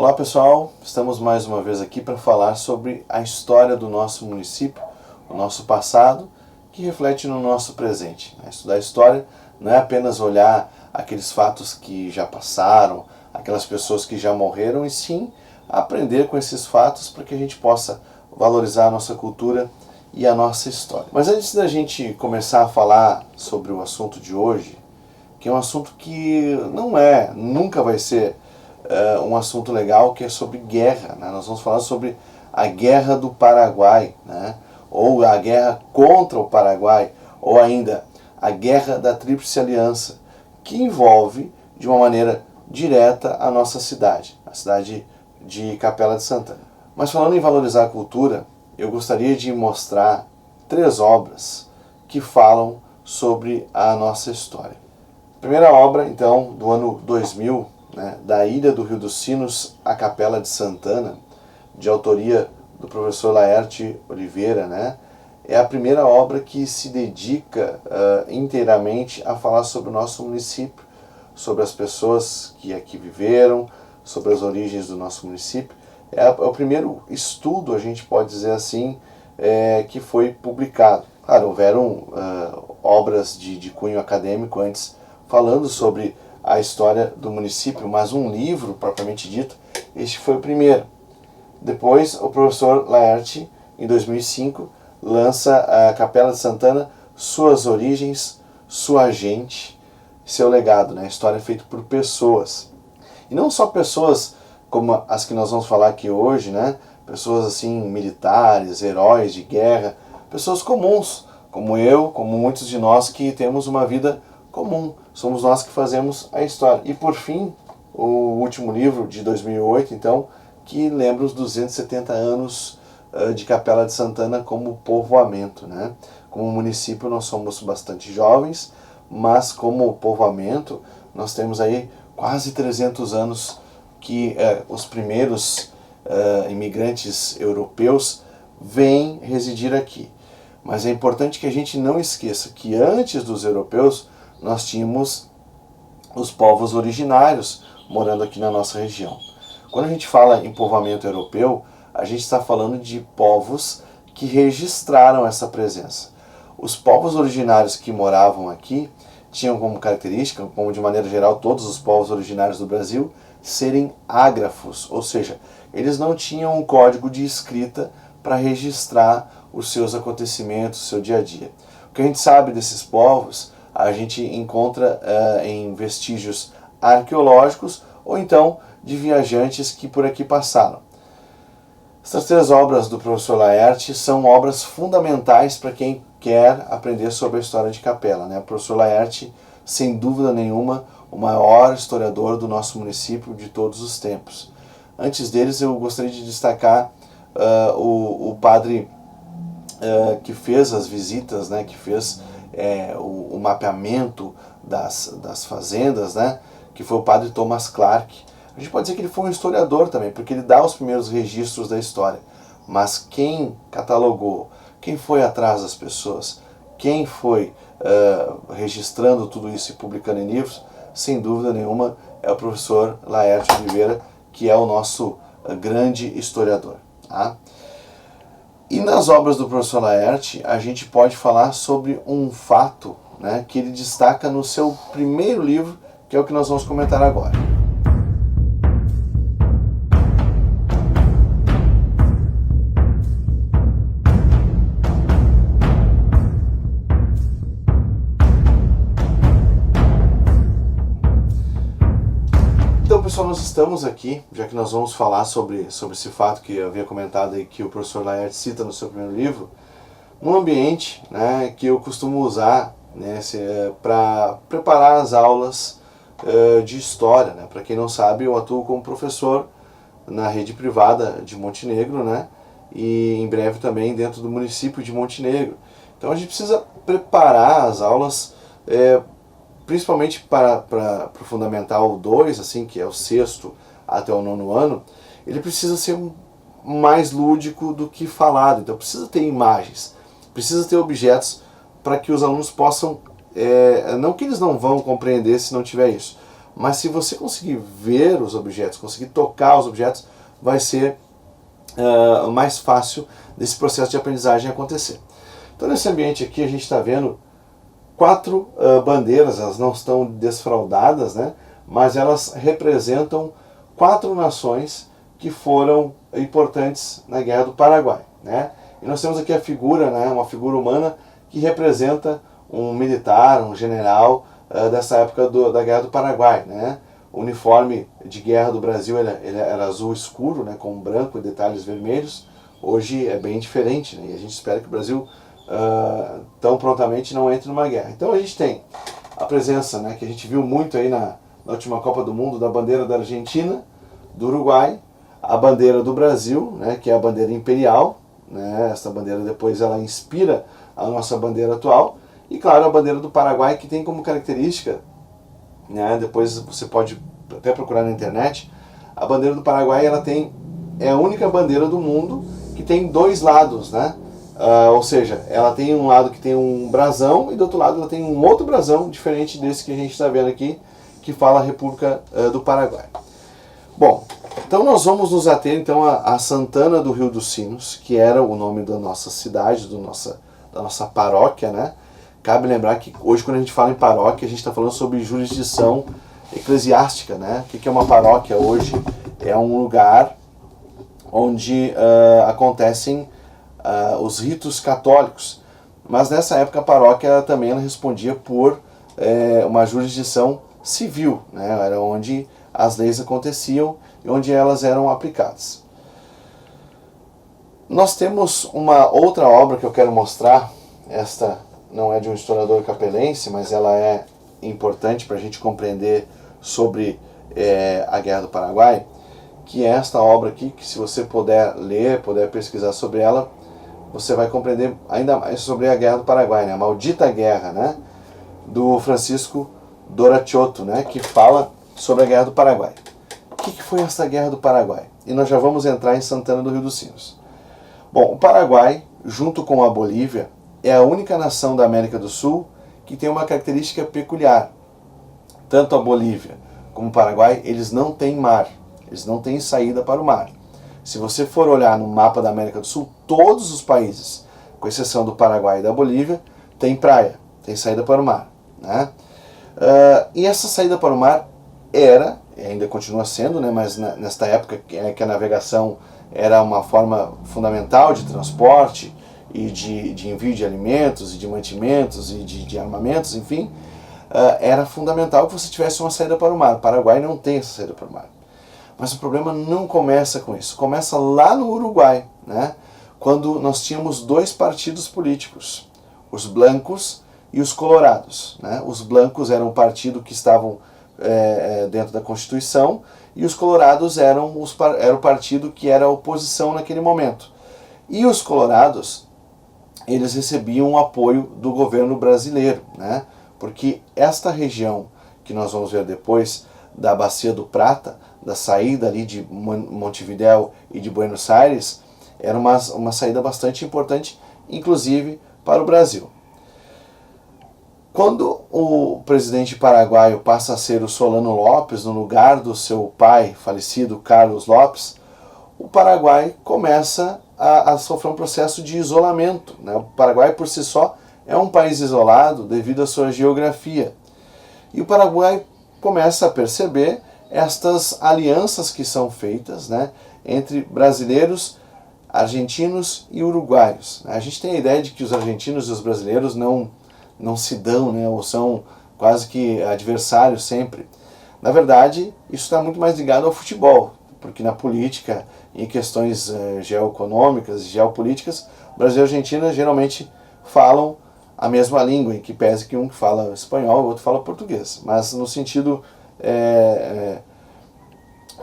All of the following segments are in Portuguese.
Olá pessoal, estamos mais uma vez aqui para falar sobre a história do nosso município, o nosso passado, que reflete no nosso presente. Estudar história não é apenas olhar aqueles fatos que já passaram, aquelas pessoas que já morreram, e sim aprender com esses fatos para que a gente possa valorizar a nossa cultura e a nossa história. Mas antes da gente começar a falar sobre o assunto de hoje, que é um assunto que nunca vai ser um assunto legal, que é sobre guerra, né? Nós vamos falar sobre a Guerra do Paraguai, né? Ou a guerra contra o Paraguai, ou ainda a Guerra da Tríplice Aliança, que envolve de uma maneira direta a nossa cidade, a cidade de Capela de Santana. Mas falando em valorizar a cultura, eu gostaria de mostrar 3 obras que falam sobre a nossa história. A primeira obra, então, do ano 2000, da Ilha do Rio dos Sinos à Capela de Santana, de autoria do professor Laerte Oliveira, é a primeira obra que se dedica inteiramente a falar sobre o nosso município, sobre as pessoas que aqui viveram, sobre as origens do nosso município. É o primeiro estudo, a gente pode dizer assim, que foi publicado. Claro, houveram obras de cunho acadêmico antes falando sobre a história do município, mas um livro propriamente dito, este foi o primeiro. Depois, o professor Laerte, em 2005, lança a Capela de Santana, Suas Origens, Sua Gente, Seu Legado, história feita por pessoas. E não só pessoas como as que nós vamos falar aqui hoje, pessoas assim, militares, heróis de guerra, pessoas comuns, como eu, como muitos de nós que temos uma vida comum. Somos nós que fazemos a história. E por fim, o último livro de 2008, então, que lembra os 270 anos de Capela de Santana como povoamento, Como município nós somos bastante jovens, mas como povoamento nós temos aí quase 300 anos que os primeiros imigrantes europeus vêm residir aqui. Mas é importante que a gente não esqueça que antes dos europeus nós tínhamos os povos originários morando aqui na nossa região. Quando a gente fala em povoamento europeu, a gente está falando de povos que registraram essa presença. Os povos originários que moravam aqui tinham como característica, como de maneira geral todos os povos originários do Brasil, serem ágrafos, ou seja, eles não tinham um código de escrita para registrar os seus acontecimentos, o seu dia a dia. O que a gente sabe desses povos, a gente encontra em vestígios arqueológicos ou então de viajantes que por aqui passaram. Essas 3 obras do professor Laerte são obras fundamentais para quem quer aprender sobre a história de Capela. O professor Laerte, sem dúvida nenhuma, o maior historiador do nosso município de todos os tempos. Antes deles, eu gostaria de destacar o padre que fez as visitas, que fez o mapeamento das fazendas, que foi o padre Thomas Clark. A gente pode dizer que ele foi um historiador também, porque ele dá os primeiros registros da história. Mas quem catalogou, quem foi atrás das pessoas, quem foi registrando tudo isso e publicando em livros, sem dúvida nenhuma, é o professor Laerte Oliveira, que é o nosso grande historiador. E nas obras do professor Laerte, a gente pode falar sobre um fato que ele destaca no seu primeiro livro, que é o que nós vamos comentar agora. Então, pessoal, nós estamos aqui, já que nós vamos falar sobre esse fato que eu havia comentado e que o professor Laerte cita no seu primeiro livro, num ambiente que eu costumo usar para preparar as aulas de história. Para quem não sabe, eu atuo como professor na rede privada de Montenegro, e em breve também dentro do município de Montenegro. Então a gente precisa preparar as aulas principalmente para o Fundamental 2, assim, que é o 6º até o 9º ano. Ele precisa ser mais lúdico do que falado, então precisa ter imagens, precisa ter objetos para que os alunos possam, não que eles não vão compreender se não tiver isso, mas se você conseguir ver os objetos, conseguir tocar os objetos, vai ser mais fácil desse processo de aprendizagem acontecer. Então nesse ambiente aqui a gente está vendo 4 bandeiras, elas não estão desfraldadas, né? Mas elas representam 4 nações que foram importantes na Guerra do Paraguai, né? E nós temos aqui a figura, né, uma figura humana que representa um militar, um general dessa época da Guerra do Paraguai, né? O uniforme de guerra do Brasil ele era azul escuro, né, com branco e detalhes vermelhos. Hoje é bem diferente, né? E a gente espera que o Brasil tão prontamente não entre numa guerra. Então a gente tem a presença, né, que a gente viu muito aí na última Copa do Mundo, da bandeira da Argentina, do Uruguai, a bandeira do Brasil, né, que é a bandeira imperial, né? Essa bandeira depois ela inspira a nossa bandeira atual, e claro, a bandeira do Paraguai, que tem como característica, né, depois você pode até procurar na internet, a bandeira do Paraguai é a única bandeira do mundo que tem 2 lados, né? Ou seja, ela tem um lado que tem um brasão e do outro lado ela tem um outro brasão diferente desse que a gente está vendo aqui, que fala República do Paraguai. Bom, então nós vamos nos ater então a Santana do Rio dos Sinos, que era o nome da nossa cidade, da nossa paróquia, né? Cabe lembrar que hoje quando a gente fala em paróquia, a gente está falando sobre jurisdição eclesiástica, né? O que é uma paróquia hoje? É um lugar onde acontecem os ritos católicos. Mas nessa época a paróquia também ela respondia por uma jurisdição civil, né? Era onde as leis aconteciam e onde elas eram aplicadas. Nós temos uma outra obra que eu quero mostrar. Esta não é de um historiador capelense, mas ela é importante para a gente compreender sobre a Guerra do Paraguai, que é esta obra aqui, que se você puder ler, puder pesquisar sobre ela, você vai compreender ainda mais sobre a Guerra do Paraguai, né? A Maldita Guerra, né? Do Francisco Doracciotto, né? Que fala sobre a Guerra do Paraguai. O que foi essa Guerra do Paraguai? E nós já vamos entrar em Santana do Rio dos Sinos. Bom, o Paraguai, junto com a Bolívia, é a única nação da América do Sul que tem uma característica peculiar. Tanto a Bolívia como o Paraguai, eles não têm mar, eles não têm saída para o mar. Se você for olhar no mapa da América do Sul, todos os países, com exceção do Paraguai e da Bolívia, têm praia, têm saída para o mar, né? E essa saída para o mar era, e ainda continua sendo, né, mas nesta época que a navegação era uma forma fundamental de transporte e de envio de alimentos e de mantimentos e de armamentos, enfim, era fundamental que você tivesse uma saída para o mar. O Paraguai não tem essa saída para o mar. Mas o problema não começa com isso. Começa lá no Uruguai, né, quando nós tínhamos 2 partidos políticos, os blancos e os colorados, né? Os blancos eram o partido que estavam dentro da Constituição, e os colorados era o partido que era a oposição naquele momento. E os colorados, eles recebiam o apoio do governo brasileiro, né? Porque esta região que nós vamos ver depois, da Bacia do Prata, da saída ali de Montevidéu e de Buenos Aires, era uma saída bastante importante, inclusive para o Brasil. Quando o presidente paraguaio passa a ser o Solano Lopes, no lugar do seu pai falecido, Carlos Lopes, o Paraguai começa a sofrer um processo de isolamento, né? O Paraguai, por si só, é um país isolado devido à sua geografia. E o Paraguai começa a perceber estas alianças que são feitas, né, entre brasileiros, argentinos e uruguaios. A gente tem a ideia de que os argentinos e os brasileiros não se dão, né, ou são quase que adversários sempre. Na verdade, isso está muito mais ligado ao futebol, porque na política, em questões geoeconômicas e geopolíticas, Brasil e Argentina geralmente falam a mesma língua, em que pese que um fala espanhol e o outro fala português. Mas no sentido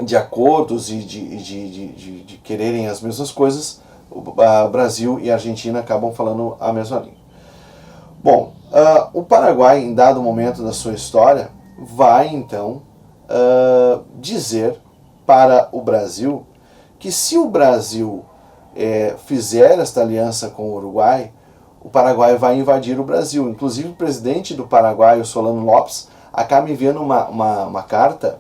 de acordos e de quererem as mesmas coisas, o Brasil e a Argentina acabam falando a mesma língua. Bom, o Paraguai, em dado momento da sua história, vai então dizer para o Brasil que se o Brasil fizer esta aliança com o Uruguai, o Paraguai vai invadir o Brasil. Inclusive o presidente do Paraguai, o Solano Lopes, acaba enviando uma carta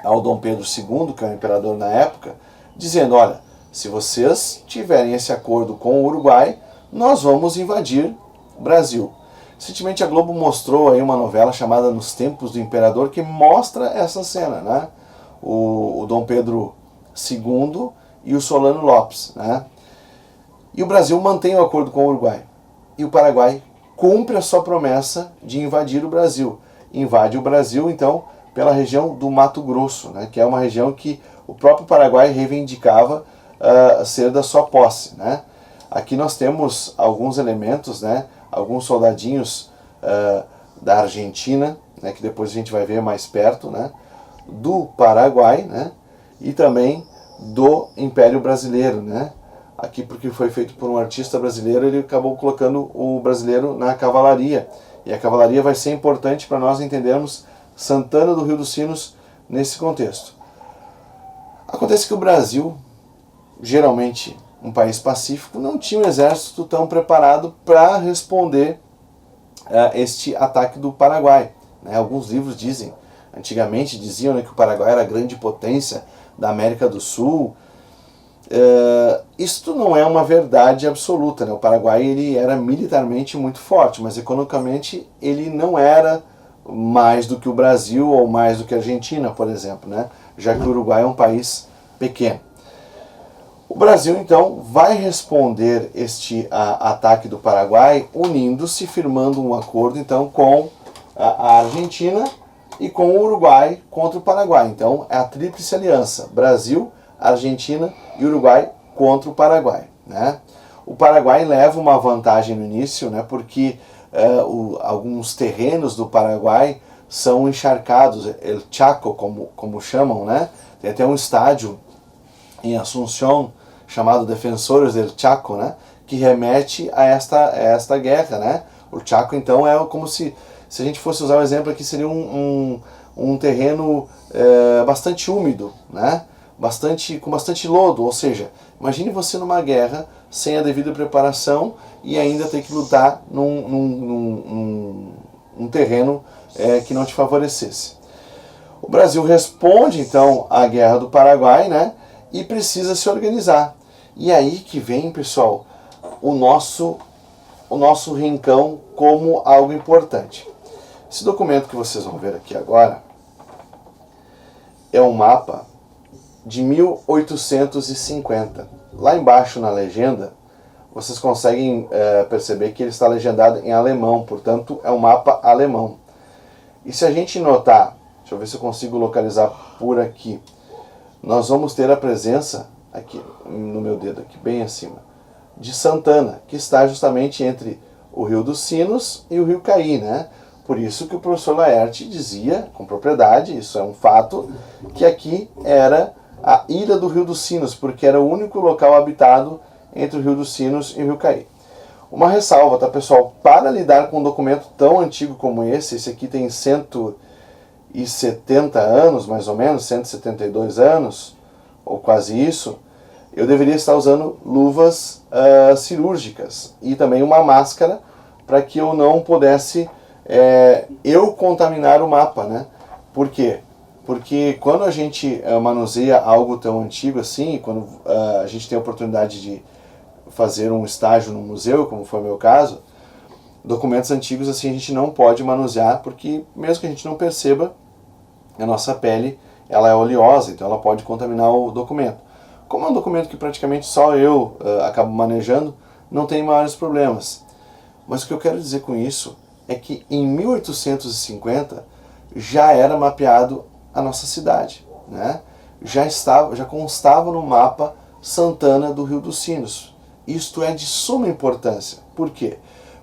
ao Dom Pedro II, que é o imperador na época, dizendo, olha, se vocês tiverem esse acordo com o Uruguai, nós vamos invadir o Brasil. Recentemente a Globo mostrou aí uma novela chamada Nos Tempos do Imperador, que mostra essa cena, né? O Dom Pedro II e o Solano Lopes, né? E o Brasil mantém o acordo com o Uruguai. E o Paraguai cumpre a sua promessa de invadir o Brasil. Invade o Brasil, então, pela região do Mato Grosso, né? Que é uma região que o próprio Paraguai reivindicava ser da sua posse, né? Aqui nós temos alguns elementos, né? Alguns soldadinhos da Argentina, né? Que depois a gente vai ver mais perto, né? Do Paraguai, né? E também do Império Brasileiro, né? Aqui porque foi feito por um artista brasileiro, ele acabou colocando o brasileiro na cavalaria. E a cavalaria vai ser importante para nós entendermos Santana do Rio dos Sinos nesse contexto. Acontece que o Brasil, geralmente um país pacífico, não tinha um exército tão preparado para responder a este ataque do Paraguai, né? Alguns livros dizem, antigamente diziam, né, que o Paraguai era a grande potência da América do Sul. Isto não é uma verdade absoluta, né? O Paraguai ele era militarmente muito forte, mas economicamente ele não era mais do que o Brasil ou mais do que a Argentina, por exemplo, né? Já que o Uruguai é um país pequeno. O Brasil, então, vai responder este ataque do Paraguai unindo-se, firmando um acordo, então, com a Argentina e com o Uruguai contra o Paraguai. Então, é a tríplice aliança, Brasil, Argentina e Uruguai contra o Paraguai, né? O Paraguai leva uma vantagem no início, né, porque alguns terrenos do Paraguai são encharcados, El Chaco, como chamam, né? Tem até um estádio em Assunção chamado Defensores del Chaco, né, que remete a esta guerra, né? O Chaco, então, é como se a gente fosse usar o exemplo aqui, seria um terreno bastante úmido, né? Com bastante lodo, ou seja, imagine você numa guerra sem a devida preparação e ainda ter que lutar num terreno que não te favorecesse. O Brasil responde então à guerra do Paraguai, né, e precisa se organizar. E aí que vem, pessoal, o nosso rincão como algo importante. Esse documento que vocês vão ver aqui agora é um mapa de 1850. Lá embaixo na legenda, vocês conseguem perceber que ele está legendado em alemão, portanto é um mapa alemão. E se a gente notar, deixa eu ver se eu consigo localizar por aqui, nós vamos ter a presença, aqui no meu dedo, aqui bem acima, de Santana, que está justamente entre o Rio dos Sinos e o Rio Caí, né? Por isso que o professor Laerte dizia, com propriedade, isso é um fato, que aqui era a ilha do Rio dos Sinos, porque era o único local habitado entre o Rio dos Sinos e o Rio Caí. Uma ressalva, tá, pessoal? Para lidar com um documento tão antigo como esse aqui tem 170 anos, mais ou menos, 172 anos, ou quase isso, eu deveria estar usando luvas cirúrgicas e também uma máscara para que eu não pudesse eu contaminar o mapa, né? Por quê? Porque quando a gente manuseia algo tão antigo assim, quando a gente tem a oportunidade de fazer um estágio no museu, como foi o meu caso, documentos antigos assim a gente não pode manusear, porque mesmo que a gente não perceba, a nossa pele ela é oleosa, então ela pode contaminar o documento. Como é um documento que praticamente só eu acabo manejando, não tem maiores problemas. Mas o que eu quero dizer com isso é que em 1850 já era mapeado a nossa cidade, né? Já constava no mapa Santana do Rio dos Sinos. Isto é de suma importância. Por quê?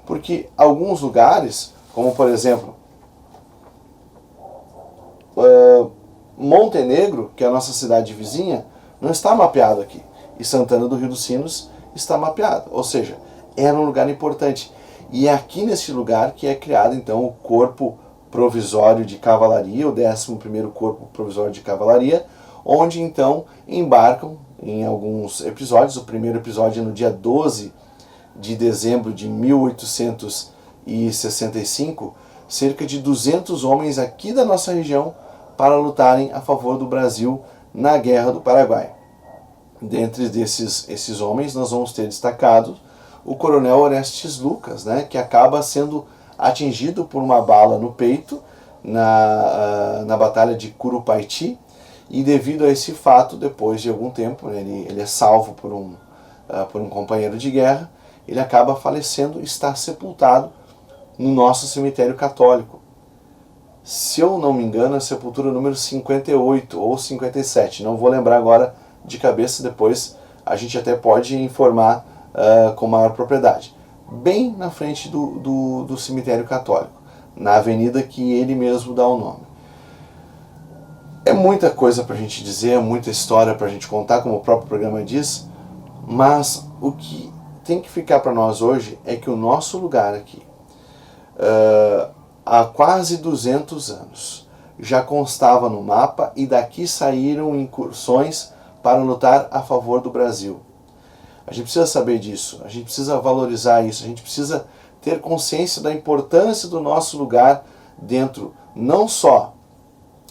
Porque alguns lugares, como por exemplo Montenegro, que é a nossa cidade vizinha, não está mapeado aqui. E Santana do Rio dos Sinos está mapeado. Ou seja, era um lugar importante. E é aqui nesse lugar que é criado então o Corpo Provisório de Cavalaria, o 11º Corpo Provisório de Cavalaria, onde então embarcam em alguns episódios. O primeiro episódio é no dia 12 de dezembro de 1865, cerca de 200 homens aqui da nossa região para lutarem a favor do Brasil na Guerra do Paraguai. Dentre esses homens, nós vamos ter destacado o coronel Orestes Lucas, né, que acaba sendo atingido por uma bala no peito na Batalha de Curupaiti, e devido a esse fato, depois de algum tempo, ele é salvo por um companheiro de guerra, ele acaba falecendo e está sepultado no nosso cemitério católico. Se eu não me engano, é a sepultura número 58 ou 57, não vou lembrar agora de cabeça, depois a gente até pode informar com maior propriedade. Bem na frente do cemitério católico, na avenida que ele mesmo dá o nome. É muita coisa para a gente dizer, é muita história para a gente contar, como o próprio programa diz, mas o que tem que ficar para nós hoje é que o nosso lugar aqui, há quase 200 anos, já constava no mapa, e daqui saíram incursões para lutar a favor do Brasil. A gente precisa saber disso, a gente precisa valorizar isso, a gente precisa ter consciência da importância do nosso lugar dentro, não só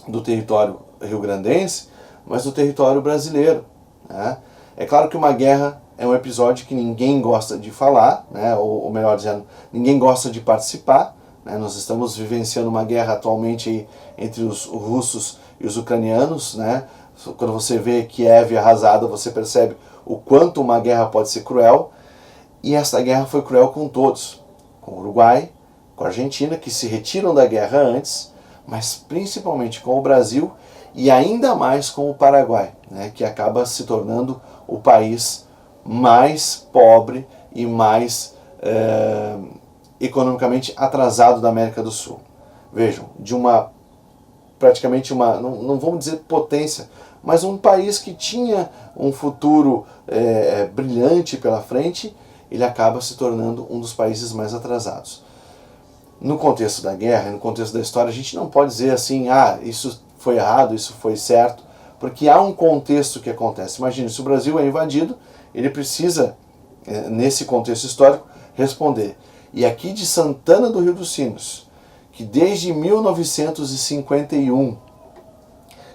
do território rio-grandense, mas do território brasileiro, né? É claro que uma guerra é um episódio que ninguém gosta de falar, né? Ou melhor dizendo, ninguém gosta de participar, né? Nós estamos vivenciando uma guerra atualmente entre os russos e os ucranianos, né? Quando você vê Kiev arrasada, você percebe o quanto uma guerra pode ser cruel, e essa guerra foi cruel com todos, com o Uruguai, com a Argentina, que se retiram da guerra antes, mas principalmente com o Brasil e ainda mais com o Paraguai, né, que acaba se tornando o país mais pobre e mais economicamente atrasado da América do Sul. Vejam, de praticamente uma, não vamos dizer potência, mas um país que tinha um futuro brilhante pela frente, ele acaba se tornando um dos países mais atrasados. No contexto da guerra, no contexto da história, a gente não pode dizer assim, isso foi errado, isso foi certo, porque há um contexto que acontece. Imagine, se o Brasil é invadido, ele precisa, nesse contexto histórico, responder. E aqui de Santana do Rio dos Sinos, que desde 1951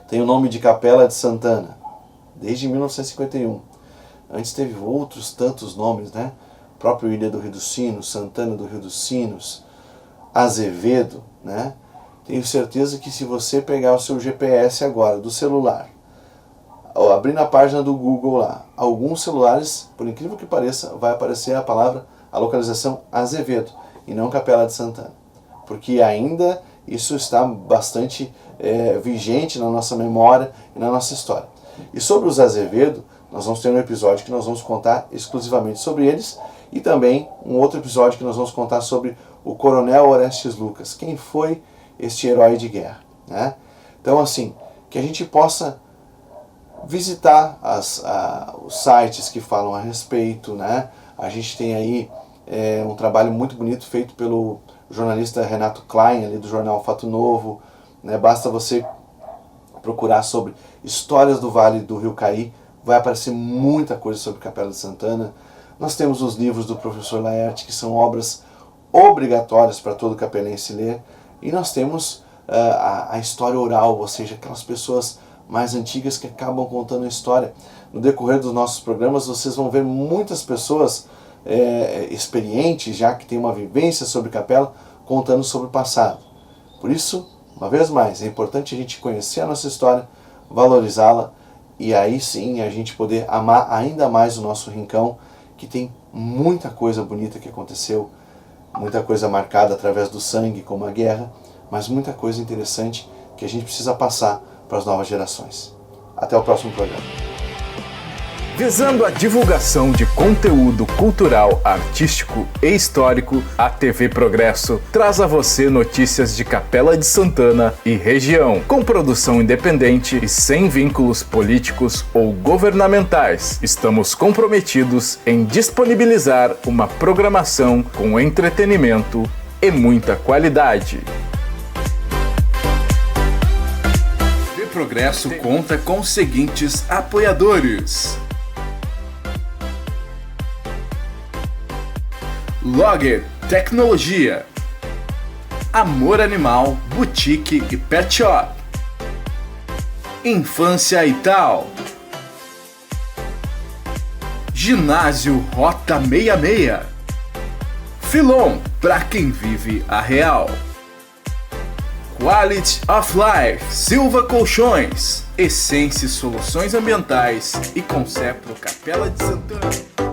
tem o nome de Capela de Santana, desde 1951. Antes teve outros tantos nomes, né? O próprio Ilha do Rio dos Sinos, Santana do Rio dos Sinos, Azevedo, né? Tenho certeza que se você pegar o seu GPS agora, do celular, abrir na página do Google lá, alguns celulares, por incrível que pareça, vai aparecer a localização Azevedo, e não Capela de Santana. Porque ainda isso está bastante vigente na nossa memória e na nossa história. E sobre os Azevedo, nós vamos ter um episódio que nós vamos contar exclusivamente sobre eles, e também um outro episódio que nós vamos contar sobre o coronel Orestes Lucas, quem foi este herói de guerra, né? Então, assim, que a gente possa visitar os sites que falam a respeito, né? A gente tem aí um trabalho muito bonito feito pelo jornalista Renato Klein, ali do jornal Fato Novo, né? Basta você procurar sobre histórias do Vale do Rio Caí, vai aparecer muita coisa sobre Capela de Santana. Nós temos os livros do professor Laerte, que são obras obrigatórias para todo capelense ler, e nós temos a história oral, ou seja, aquelas pessoas mais antigas que acabam contando a história. No decorrer dos nossos programas, vocês vão ver muitas pessoas experientes, já que têm uma vivência sobre Capela, contando sobre o passado. Por isso, uma vez mais, é importante a gente conhecer a nossa história, valorizá-la, e aí sim a gente poder amar ainda mais o nosso rincão, que tem muita coisa bonita que aconteceu, muita coisa marcada através do sangue, como a guerra, mas muita coisa interessante que a gente precisa passar para as novas gerações. Até o próximo programa. Visando a divulgação de conteúdo cultural, artístico e histórico, a TV Progresso traz a você notícias de Capela de Santana e região, com produção independente e sem vínculos políticos ou governamentais. Estamos comprometidos em disponibilizar uma programação com entretenimento e muita qualidade. TV Progresso conta com os seguintes apoiadores: Logger Tecnologia, Amor Animal, Boutique e Pet Shop. Infância e Tal. Ginásio Rota 66. Filon, pra quem vive a real. Quality of Life, Silva Colchões, Essência Soluções Ambientais e Concepto Capela de Santana.